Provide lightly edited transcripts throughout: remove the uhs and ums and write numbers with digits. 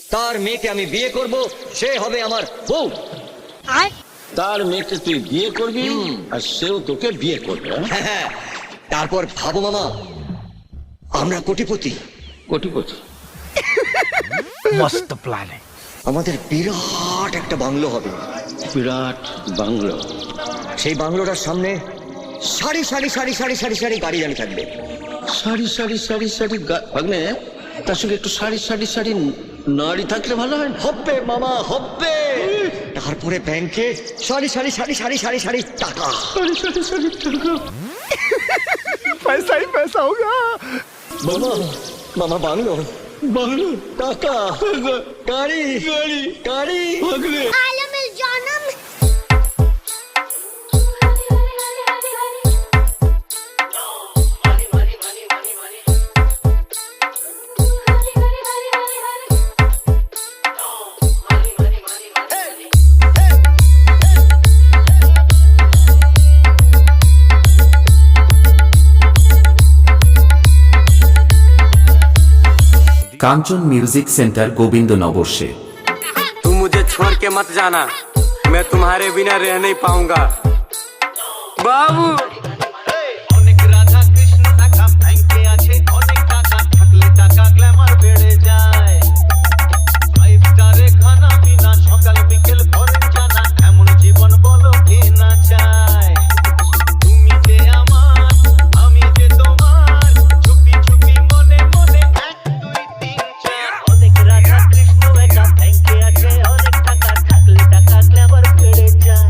তার মেয়েকে আমি বিয়ে করব, সে হবে আমার বউ। তার মেয়েকে তুই বিয়ে করবি আর সেও তোকে বিয়ে করবে। হ্যাঁ, তারপর ভাবো মামা, আমরা কোটিপতি। কোটিপতি? मस्त प्लान है। আমাদের বিরাট একটা বাংলো হবে। বিরাট বাংলো? সেই বাংলোটার সামনে সারি সারি সারি সারি সারি সারি গাড়ি দাঁড়িয়ে থাকবে। সারি সারি সারি সারি ভাগ্নে, তার সঙ্গে একটু সারি সারি সারি নারী থাকলে ভালো হয়। হবে মামা, হবে। তারপরে ব্যাংকে সারি সারি সারি সারি সারি সারি টাকা। সারি সারি সারি টাকা। पैसा ही पैसा होगा। মামা, মামা বাংলো, বাংলো, টাকা, গাড়ি, গাড়ি, গাড়ি। ভাগ্নে। আলমের জনম। कांचन म्यूजिक सेंटर गोविंदनगर से। तू मुझे छोड़ के मत जाना, मैं तुम्हारे बिना रह नहीं पाऊंगा बाबू। অনেক রাধা কৃষ্ণ টাকা ব্যাংকে আছে, অনেক টাকা থাকলে টাকা গ্ল্যামার বেড়ে যায়। 5 স্টারে খানা পিনা, সকাল বিকেল ফরেন জানা, এমন জীবন বলো কে না চায়। তুমি যে আমার, আমি যে তোমার, চুপি চুপি মনে মনে 1 2 3 4। অনেক রাধা কৃষ্ণ একা ব্যাংকে আছে, অনেক টাকা থাকলে টাকা গ্ল্যামার বেড়ে যায়।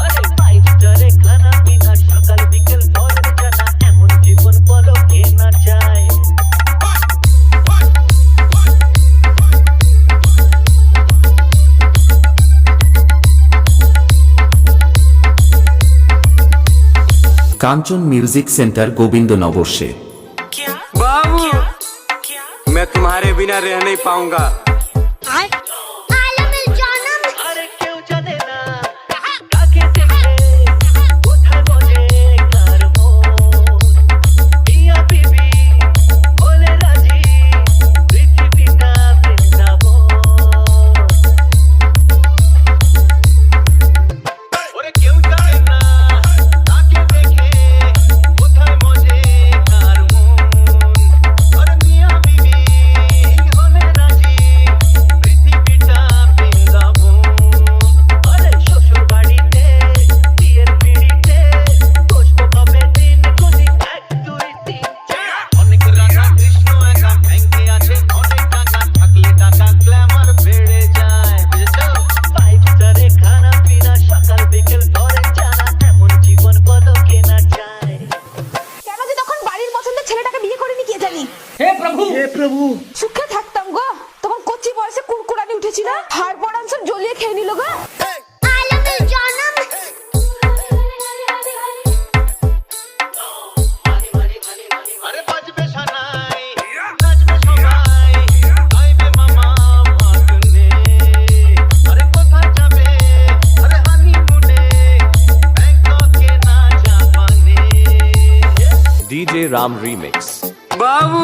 আরে 5 স্টারে খানা পিনা, সকাল বিকেল ফরেন জানা, এমন জীবন বলো কে না চায়। कांचन म्यूजिक सेंटर गोविंदनगर से। बाबू मैं तुम्हारे बिना रह नहीं पाऊंगा। আলমের জনম। আরে কেউ জানে না কাকে দেখে কোথায় বসে কার মন। মিয়া বিবি বলে রাজি, পৃথিবীটা বৃন্দাবন। ওরে কেউ জানে না কাকে দেখে কোথায় বসে কার মন। আরে মিয়া বিবি বলে রাজি, পৃথিবীটা বৃন্দাবন। আরে শ্বশুর বাড়িতে বিয়ের পিড়িতে বসবো কবে দিন গুনি 1 2 3 4। অনেক রাধা কৃষ্ণ একা ব্যাংকে আছে, অনেক টাকা থাকলে টাকা গ্ল্যামার বেড়ে যায়। বুঝেছো? 5 স্টারে খানা পিনা, সকাল বিকেল ফরেন জানা, এমন জীবন বলো কে না চায়। কেন যে তখন বাড়ির পছন্দের ছেলেটাকে বিয়ে করিনি কে জানি। हे प्रभु। সুখে থাকতাম গো, তখন কচি বয়সে কুরকুরানি উঠেছিল, হাড় পড়ান সব জ্বলিয়ে খেয়ে নিল গো। আলমের জনম। আরে বাজবে সানাই, নাচবে সবাই, গাইবে মামা মাগনে। আরে কোথায় যাবে, আরে হানিমুনে, ব্যাংককে না জাপানে। DJ Ram Remix। बाबू